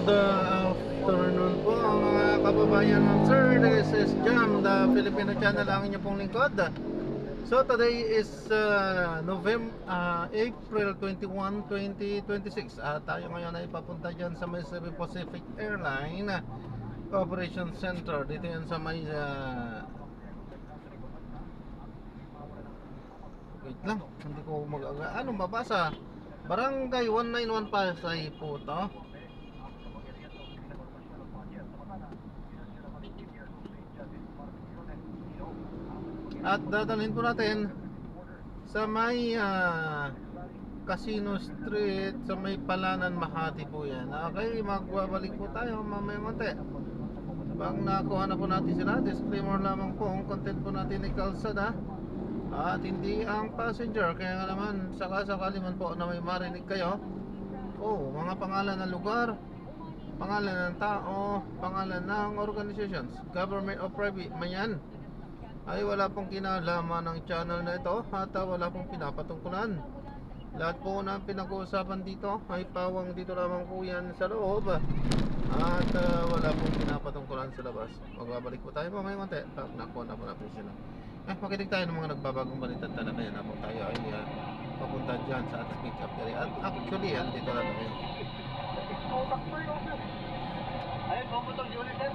Good afternoon po mga kababayan ng Sir. This is Jam, the Filipino channel, ang inyo pong lingkod. So today is April 21, 2026. Tayo ngayon ay papunta dyan sa may Cebu Pacific Airline Operation Center. Dito yan sa may wait lang, hindi ko anong mabasa. Barangay 191 Pasay po to. At dadalhin po natin sa may Casino Street, sa may Palanan, Makati po yan. Okay, magbabalik po tayo mamaya konti. Pag nakuha na po natin sila, disclaimer lamang po, ang content po natin ay kalsada at hindi ang passenger. Kaya nga naman, sakasakali man po na may marinig kayo, mga pangalan ng lugar, pangalan ng tao, pangalan ng organizations, government or private, mayan, ay wala pong kinalaman ng channel na ito at wala pong pinapatungkulan. Lahat po na pinag-uusapan dito ay pawang dito lamang po yan sa loob at wala pong pinapatungkulan sa labas. Magbabalik po tayo mamaya konti pag nakuha na po natin sila. Makinig tayo ng mga nagbabagong balita talaga yan habang tayo ay papunta dyan sa ating pick up area. At actually dito na tayo. Ayun, pumutok si ulit, sir.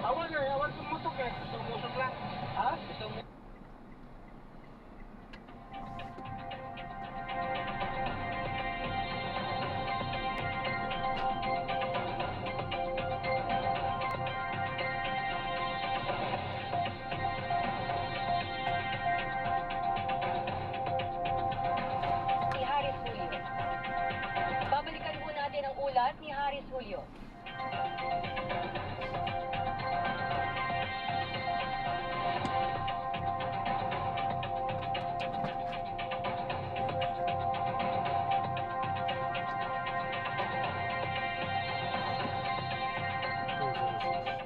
Awan pumutok eh. Pumutok lang. Ha? Gusto mo? Ni Haris Julio. Babalikan po natin ang ulat ni Haris Julio.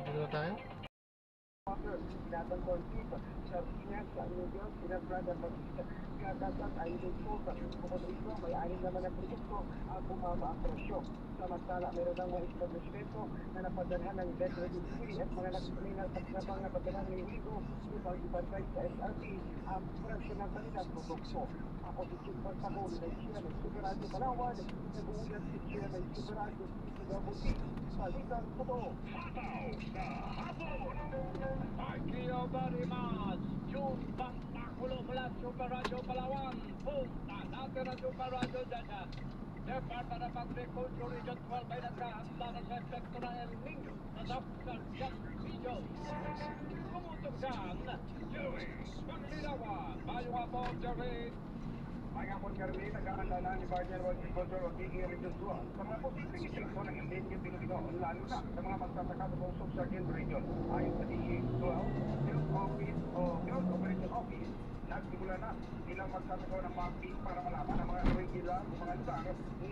Dito na tayo. Tinatangkol dito sa Pinas, sa Alugos, Pinabrada, Pagkita, Katatat, Ayun Sosa. Bukod rito, may anin naman ang proyekto ang bumaba ang presyo. Samantala, meron ng mga establishmento na napadalhan ng debt registry at mga nagpalinal sa pinabang na padalang ng Wigo upang ibantay sa SRT ang presyo ng kanilang produkto. Ako si Chief Pagpakul ng China ng Superado Palawan, nag-uulat si China ng Superado sa Gabuti, Palitan Totoo. Thank you very much. June Pangpakulo mula Super Radio Palawan. Punta natin ang Super Radio dyan. Department of Agriculture Region 12 ay nagkahanda na sa epekto ng El Niño sa Dr. Jack Video. Pumutok dyan, Jerry Paglinawan. Bayo nga po, Jerry. Mga po Carmen, nag-aanda na ni Barnier World Agriculture o Tiging Region 12 sa mga posibleng epekto ng El Niño Pilipino, lalo na sa mga magsasaka sa Bungsog Sargent Region. Ayon sa DA-12, Field Office o Field Operation Office, nagsimula na ilang magsasagawa ng mapping para malaman ang mga regular o mga lugar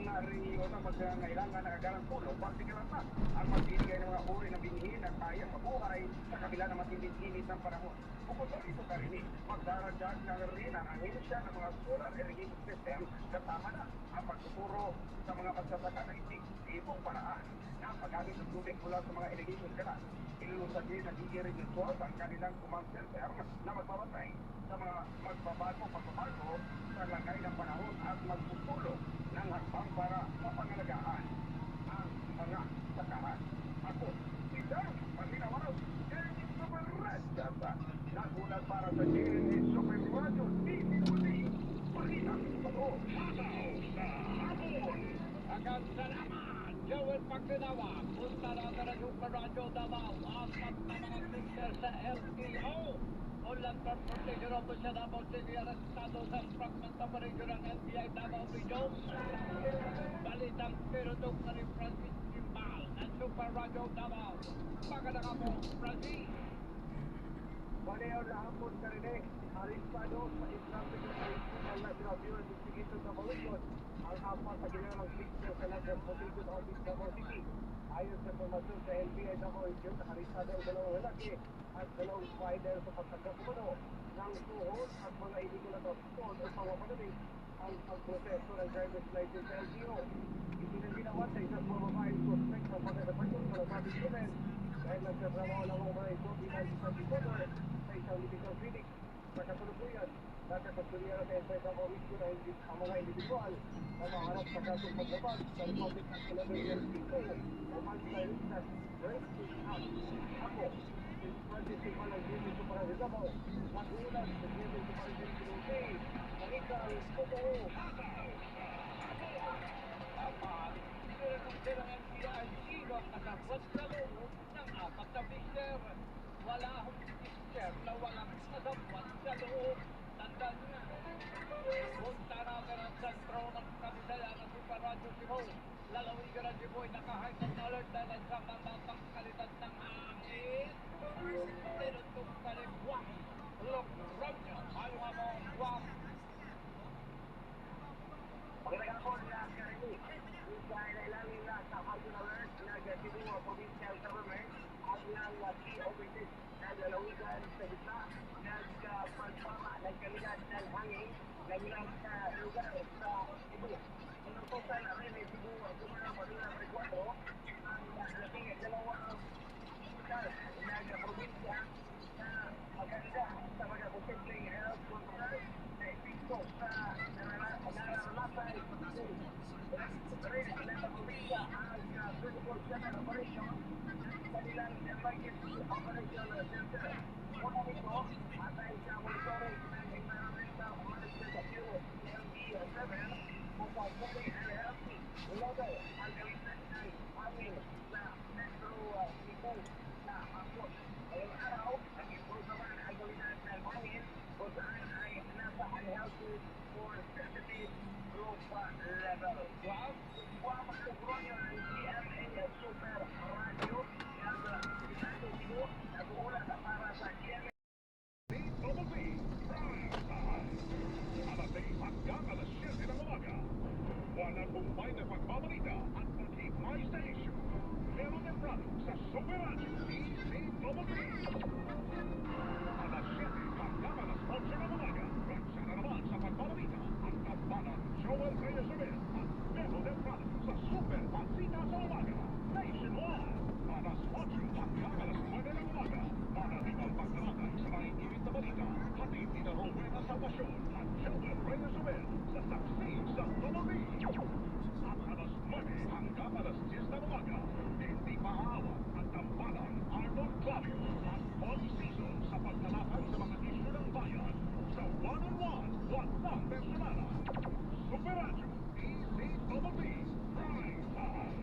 na rinyo na magkangailangan ng agarang tulong, partikular na ang magbibigay ng mga uri ng binhi na kaya mabuhay sa kabila ng matinding init ng panahon. Bukod sa ito karinig, magdaragdag na rin ang ahensya ng mga solar irrigation system kasama na ang pagtuturo sa mga magsasaka ng itig-ibong paraan na paggamit ng tubig mula sa mga irrigation canal. Ilulusad din ng DG Region 12 ang kanilang command center na magbabatay sa mga pagbabago sa lagay ng panahon at magpupulong ng hakbang para mapangalagaan ang mga sakahan. Ako, si Darren Palinawan, Jeremy Super Radio, nagulat para sa Jeremy Super Radio TV. Pagkita ko, Mataw sa hapon. Agad salamat, Joel Paglinawan. Punta natin ang Super Radio Davao. Apat na mga sister sa LTO. Ulan Transportation Office sa Davao City, arestado sa fragment operation ng NBI Davao Region. Balitang pinutong na rin Francis Kimbal ng Super Radio Davao. Maganda mo, Francis. Baleo na hapon karinig, arestado sa Islam Regulation ng National Bureau of Investigation sa Maluyon ang apat sa ginawang sister sa National Transportation Office sa Davao City. Ayon sa informasyon sa NBI Davao Region, arestado ang dalawang lalaki at dalawang spider sa pagkakakumano ng tuhod at mga illegal na transport upang mapadali ang pagproseso ng driver's license sa LTO. Itinaginawan sa isang mga babaeng suspect sa pagkakakumano biktimen dahil nagtatrabaho lang ang mga ito bilang isang decoder sa isang medical clinic. Sa kasalukuyan, nakakasulian na sa isang orisyo na ang mga individual na maharap sa kasong paglabag sa Republic Act 11-2 o Anti-Incest Rescue Act. Ako, si Francisco ng Jimmy Superagamo, nag-ulat sa Jimmy Superagamo ng ikang totoo. Sinusunod ng NBI sino ang nakasot sa loob ng apat na mister. Wala akong mister na walang kasabwat sa loob. Tandaan nga. Punta natin ang sentro ng Kabisaya na Super Radio Cebu. Lalawigan ng Cebu ay naka-heightened alert dahil sa matatang kalidad ng hangin. Tinutong kaligwak. Look, Romeo, ayaw nga mo, wak. Magandang hapon na Karimi. Dahil ilalim na sa heightened alert na Cebu Provincial Government at ng key offices ng lalawigan sa gitna nagpagpama ng kalidad ng hangin na ilang lugar sa Cebu. Inutusan namin ng Cebu ang Governor Manila Recuadro ang labing dalawang hospital ng probinsya na maganda sa mga posibleng health control na epekto sa nararanasan rin ang probinsya ang 24/7 operation ng kanilang emergency operation center. Muna nito, atay sa monitoring ng environmental emergency LB7 kung pagpuli and healthy level ang kalidad ng hangin sa Metro Cebu na hapon. Ngayong araw, nag-improve naman ang kalidad ng hangin kung saan ay nasa unhealthy or sensitive group level. Buwang magtugronyo ng GMA Super Radio ng Sinado Cebu, nag-uulat para sa GMA. Alas 6 hanggang alas 7 ng umaga. Walang bumbay na pagbabalita at pag-himay sa issue. Meron ng product sa Super Radio DCWB. Alas 7 hanggang alas 8 ng umaga. Ransa na naman sa pagbabalita at kabanan Joel Reyes at meron ng product sa Super Pansita sa umaga. Nationwide. Alas 8 hanggang alas 9 ng umaga. Para rin ang paglalakay sa mga init na balita. Hatid ni Rowena Salvacion at Joel Reyes sa saksi sa Tolobi. At alas 9 hanggang alas 10 ng umaga. Hindi mahawa at tambalang Arnold Claudio at Polly Season sa paglalakay sa mga isyu ng bayan. Sa one-on-one, walang personalan. Super Radio, DCWB, Prime Time.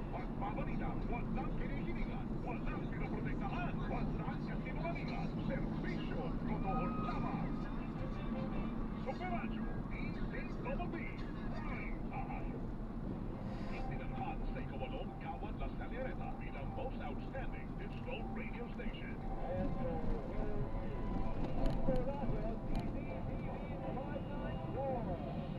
Pagbabalita, walang kinikilingan, walang pinoprotektahan, walang kasinungalingan, serbisyo, totoo lamang. Super Radio, DCWB, Prime Time. Itinanghal sa ikawalong Kawad Las Caliereta bilang most outstanding digital radio station.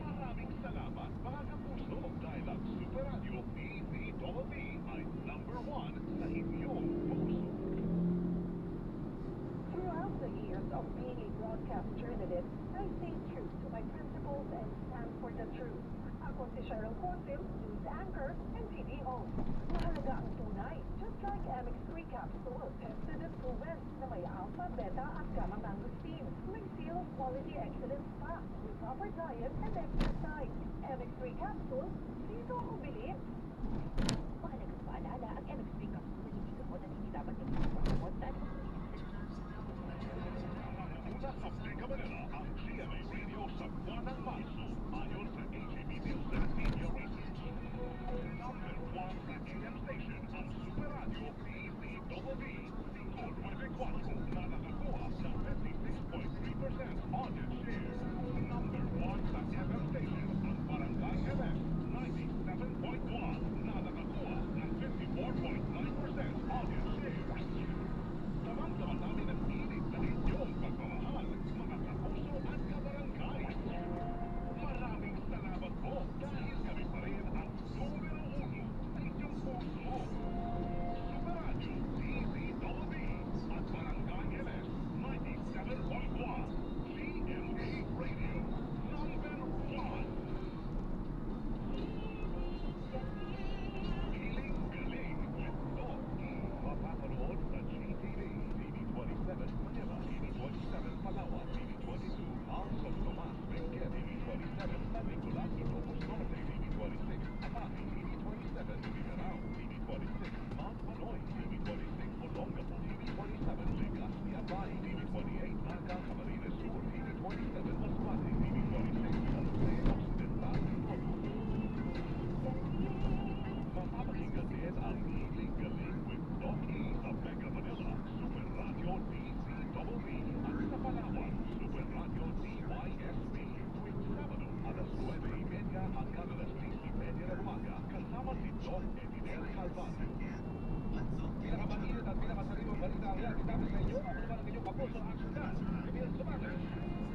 Maraming salamat mga kapuso dahil ang Super Radio DCWB ay number 1 sa inyong puso. Throughout the years of being a broadcast journalist, I stayed true to my principles and stand for the truth. Ako si Cheryl Consil, news anchor and TV host. Mahalaga ang tunay, just like MX3 capsule, tested and proven na may alpha, beta at gamma mangosteen. May seal of quality excellence pa, with proper diet and exercise. MX3 capsule, dito ako bilhin. Mahalaga sa paalala, ang MX3 capsule na hindi gamot at hindi dapat nagpapagamot dahil Una sa Mega Manila ang GMA Radio sa buwan ng Marso ayon sa AGP-Nielsen Media Research. Number 1 sa AM station ang Super Radio DCWB 594 na nakakuha ng 56.3% audience share. Number 1 sa FM station ang Barangay MS 97.1 na nakakuha ng 54.9% audience share. Naman namin ang inig na inyong pagmamahal, mga kapuso at kabarangay. Maraming salamat po dahil kami pa rin ang numero 1 sa inyong puso. Super Radio, DCWB at Barangay MS Bulaga, Camarines Sur, TV27, Masbate, TV46, Jose, Occidental, Mapapakinggan din ang Hiling Galing with Doc E sa Mega Manila, Super Radio DZWB at sa Palawan, Super Radio DYSP. Tuwing Sabado, alas 9:30 hanggang alas 10:30 ng umaga, kasama si Doc Edinel Calvado. Pinakamainit at pinakasariwang balita ang yan itapos sa inyo. Ako naman ang inyong kapusong aksunan, Emil Sumates.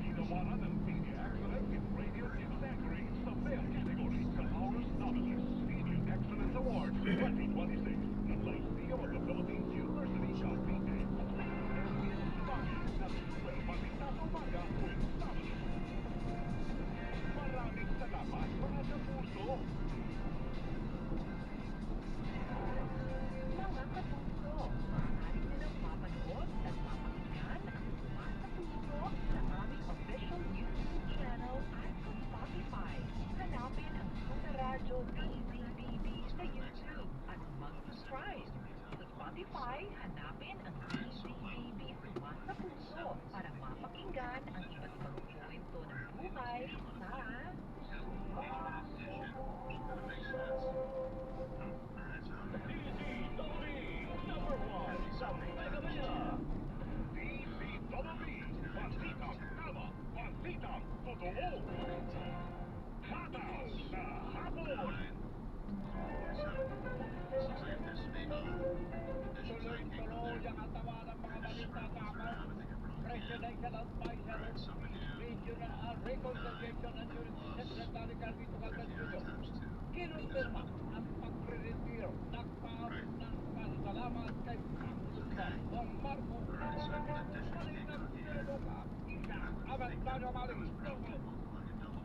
Ginawaran ng TV Excellence in Radio News Anchoring sa male category sa August Novelist Senior Excellence Awards 2026 ng Lyceum of the Philippines University Cavite. Emil Sumates at Super Balita sa Umaga with Novelist. Maraming salamat mga kapuso. Mga kapuso, maaari nyo nang mapanood at mapakinggan ang Tuwa sa Puso sa aming official YouTube channel at sa Spotify. Hanapin ang Super Radio DZBB sa YouTube at mag-subscribe. Sa Spotify, hanapin ang DZBB Tuwa sa Puso para mapakinggan ang iba't ibang kwento ng buhay sa Number 1 sa Mega Manila. DZWB, Balitang Tama, Balitang Totoo. Hataw sa hapon. Tuloy-tuloy ang atawa ng mga balita tapos Presidential Advisor, Regional Reconciliation and Unity Secretary Carlito Galvez Jr. Kinumpirma ang pagre-retiro ng pahabol ng pasalamat kay Pangulong Marcos. Balitang Sinuka, isa Abantano Malis.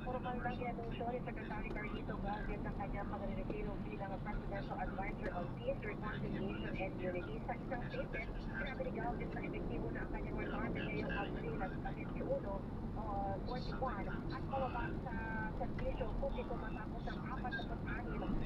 Formal ng inanunsyo ni Secretary Carlito Galvez ang kanyang pagre-retiro bilang Presidential Advisor on Peace, Reconciliation and Unity. Sa isang statement, sinabi ni Galvez na epektibo na ang kanyang retirement ngayong Abril at 21 at mababa sa serbisyo publiko matapos ang 46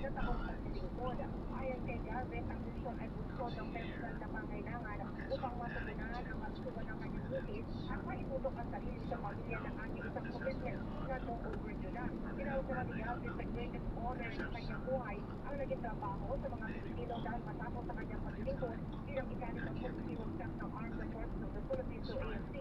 na taong paglilingkod. Ayon kay Galvez, ang desisyon ay bunsod ng personal na pangailangan upang matugunan ang pagsuwa ng kanyang duties at maiputok ang sarili sa pamilya ng ating isang commitment na long overdue na. Pinausara ni Galvez sa greatest honor ng kanyang buhay ang naging trabaho sa mga Pilipino dahil matapos sa kanyang paglilingkod bilang ikalimang positibong staff ng Armed Forces of the Philippines o AFP.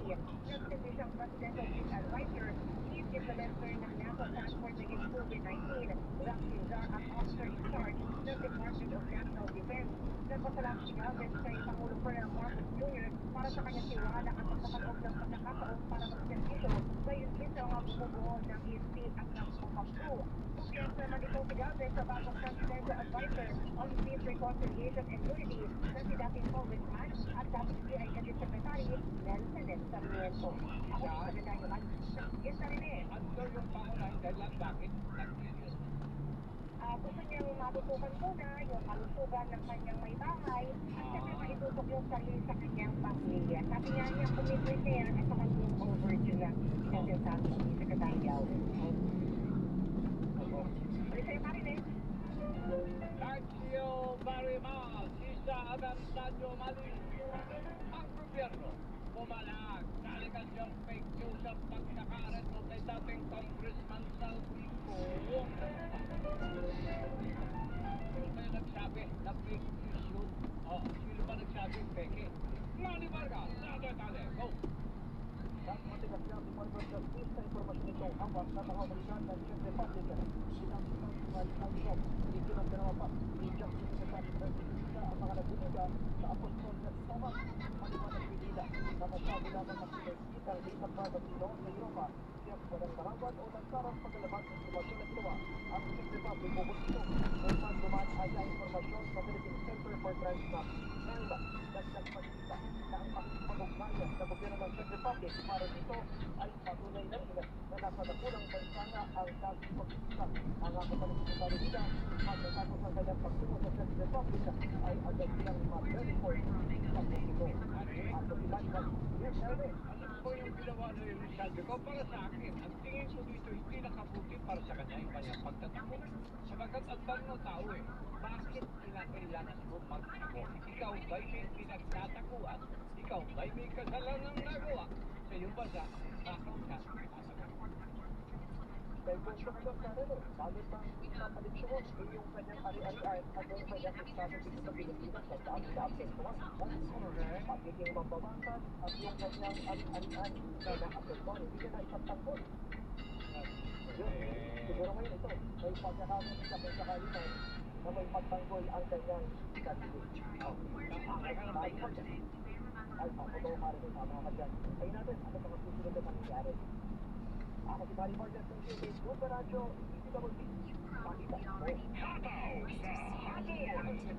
Nagsilbi siyang Presidential Chief Advisor, Chief Implementer ng National Task Force against COVID-19, Vaccine Czar at Officer in Charge ng Department of National Defense. Nagpasalamat si Galvez kay Pangulong Ferdinand Marcos Jr. para sa kanyang tiwala at pagkakataon ng pagkakataon para magservisyo gayon din sa mga bumubuo ng AFP at ng PAPSU. Kumpiyansa naman itong si Galvez sa bagong Presidential Advisor on Peace, Reconciliation and Unity na si dating Congressman at dating CIND Secretary Nelson Sarmiento. Ako si Secretary Malis. Yes, Sarine. Ano yung pangunahing dahilan bakit nag-iyon? Gusto niyang matutukan muna yung kalusugan ng kanyang may bahay at siyempre maitutok yung sarili sa kanyang pamilya. Sabi nga niya, commitment niya yan at saka yung overdue na sinasabi ni Secretary Galvez. Ulit sa'yo, Marine. Thank you very much, Isa Abantano Malis. Ang gobyerno pumalag sa alikasyong fake news at pagkakareto kay dating Congressman Salvico. Sino kayo nagsabi na fake news yun? Sino ba nagsabi fake? Manny Vargas, sa detalye, go! Sa matigas na Department of Peace sa informasyon ito hawak na mga opisyal ng Czech Republic. Sinabihan ng Alcalde, ikinagdarawa pa ni Justice Secretary Presidenta ang mga nagbubuga sa Apostol at Thomas Maliwanag Pinila na masabi lamang ng pinagkitang di pagbabatino sa Europa siya walang karawad o nagkarang paglalabas ng informasyon na ginawa ang Czech Republic o Bustino kung saan dumaan ay informasyon sa Philippine Center for Crime Map. Ngayon, dagdag pagkita na ang makikipag-ugnayan sa gobyerno ng Czech Republic para dito ay patunay na rin na nasa nakulang bansa nga ang dating pagkita. Ang kapalitan nila at natapos ang kanyang pagtungo sa Czech Republic ay agad siyang ma-report sa Bustino. At sa pinagpag, yes, Hermes. Alam ko yung ginawa na yung Rizaldo ko para sa akin. Ang tingin ko dito hindi nakabuti para sa kanya yung kanyang pagtatakbo. Sapagkat ang tanong ng tao bakit kailangan mo magtakbo? Ikaw ba'y may pinagtatakuan? Ikaw ba'y may kasalanang nagawa? Sa yung bansa, nakakita. Dahil kung sumunod na rin, bago pang papalisyon, yung kanyang ari-arian at yung kanyang estado dito sa Pilipinas at dami-apektuhan. Pagiging mababatas at yung kanyang ari-arian na naapektuhan, hindi niya na ipagtanggol. Siguro ngayon ito, may pagkakaroon sa kung sakali na may pagtanggol ang kanyang sarili. Ay, papabaw ka rin sa mga dyan. Ayun natin, ano mga susunod na mangyayari. Ako si Barry Morgan ng GMA Super Radio, DWB. Pakita mo.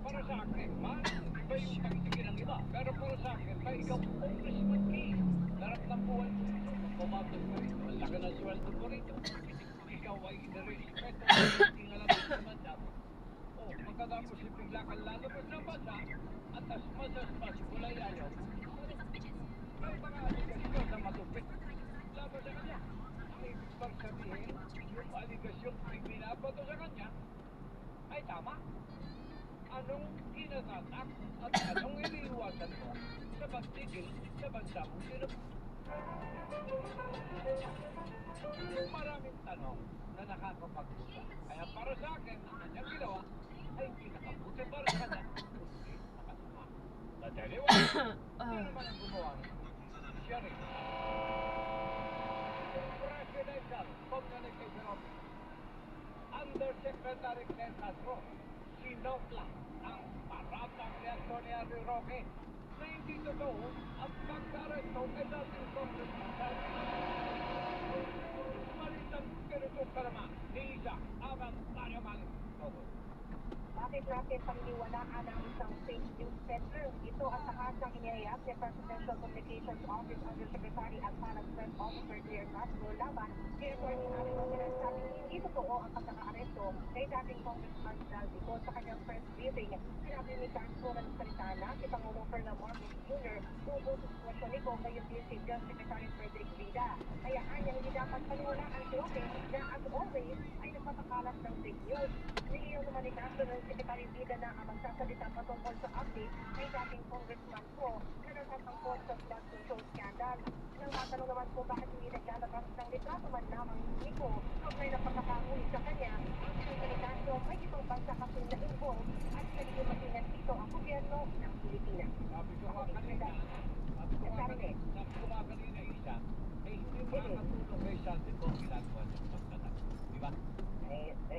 Para sa akin, man, iba yung pagsigil ng iba. Pero para sa akin, kaya ikaw congressman king. Darap ng buhay mo rito. Pumatos mo rito. Ang laki ng sweldo mo rito. Ikaw ay inirespeto. Hindi nga lang sa mandat. Oh, pagkatapos bigla kang lalabas ng bansa at as kulay ayaw. May mga aligasyon na matupit. Laban sa kanya. Ang ibig bang sabihin, yung aligasyon ay binabato sa kanya ay tama. Anong kinatatak at anong iniiwasan mo sa pagtigil sa bansa mong maraming tanong na nakakapag-usap. Kaya para sa akin, ang kanyang ginawa ay pinakabuti para sa kanya. Nakasama. But anyway, hindi naman ang gumawa. Siya rin. Presidential Communication Office. Undersecretary Ken Castro, sinopla ang paratang ni Antonio Roque na hindi totoo ang pagka-aresto kay dating Congressman Salvi. Malitang pinutong ka naman ni Isa Abang Mario Malis. Bakit natin paniniwalaan ang isang fake news peddler? Ito ang takas ng inihayag ni Presidential Communications Office Undersecretary at Parang Press Officer Claire Castro laban kay Atty. Mario Malis sabi hindi totoo ang pagkaka-aresto kay dating Congressman Salvi. Sa kanyang press briefing, sinabi ni Castro na nagsalita na si Pangulong Ferdinand Marcos Jr. tungkol sa sitwasyon nito ngayon din si Just Secretary Frederick Vida. Kaya kanya hindi dapat paniwalaan si Roque na as always ay nagpapakalat ng fake news. Niliyaw naman ni Castro ng Secretary Vida na ang magsasalita patungkol sa update ay dating Congressman ko na natatangkol sa flood control scandal. Nang matanong naman po bakit hindi naglalabas ng litrato man lamang ni Nico kaugnay na pagkakahuli sa kanya, ang sinabi ni Castro may ibang bansa kasi na-involve at naging masingat dito ang gobyerno ng Pilipinas. Sabi ko nga kanina, Isa, eh hindi makakatulong kay Salvi kung ginagawa niya sa pagtatak. Di ba?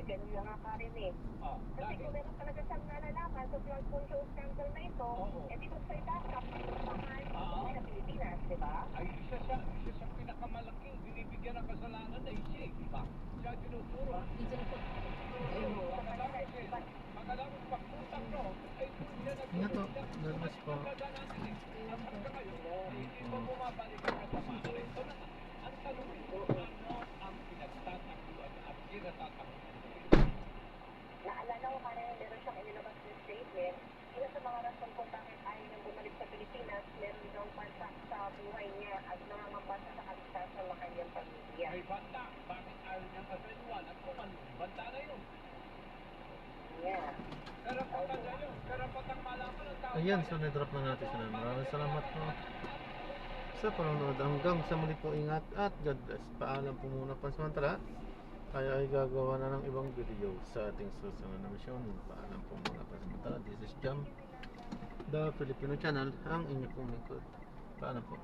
Ganun lang nga pa rin eh. Oh, Kasi dahil, kung meron talaga siyang nalalaman sa flood control scandal na ito, di ba sa itatap ang sa Pilipinas, di ba? ay isa sa pinakamalaking binibigyan ng kasalanan na siya, di ba? Siya tinuturo. Pagkatapos pagpuntak no, ay doon siya Ingat po, nervous po. Ang hanggang ngayon, hindi pa bumabalik ang kasama. Ito na nga, ang tanong ito, ano ang pinagtatakuan at kinatatakuan? Naalala ko kanina meron siyang inilabas na statement. Isa sa mga rason kung bakit ayaw niyang bumalik sa Pilipinas, meron daw pansak sa buhay niya at nangangambasa sa kaligtasan ng kanyang pamilya. May banta, bakit ayaw niyang kasayuan at kung anong banta na yun? Yeah. Karapatan na yun, karapatang malaman ng tao. Ayan, so na-drop na natin sila. Maraming salamat po sa panonood. Hanggang sa muli po, ingat at God bless. Paalam po muna pansamantala. Kaya ay gagawa na ng ibang video sa ating susunod na misyon. Paalam po muna pansamantala. This is Jam, the Filipino channel, ang inyo pong lingkod. Paalam po.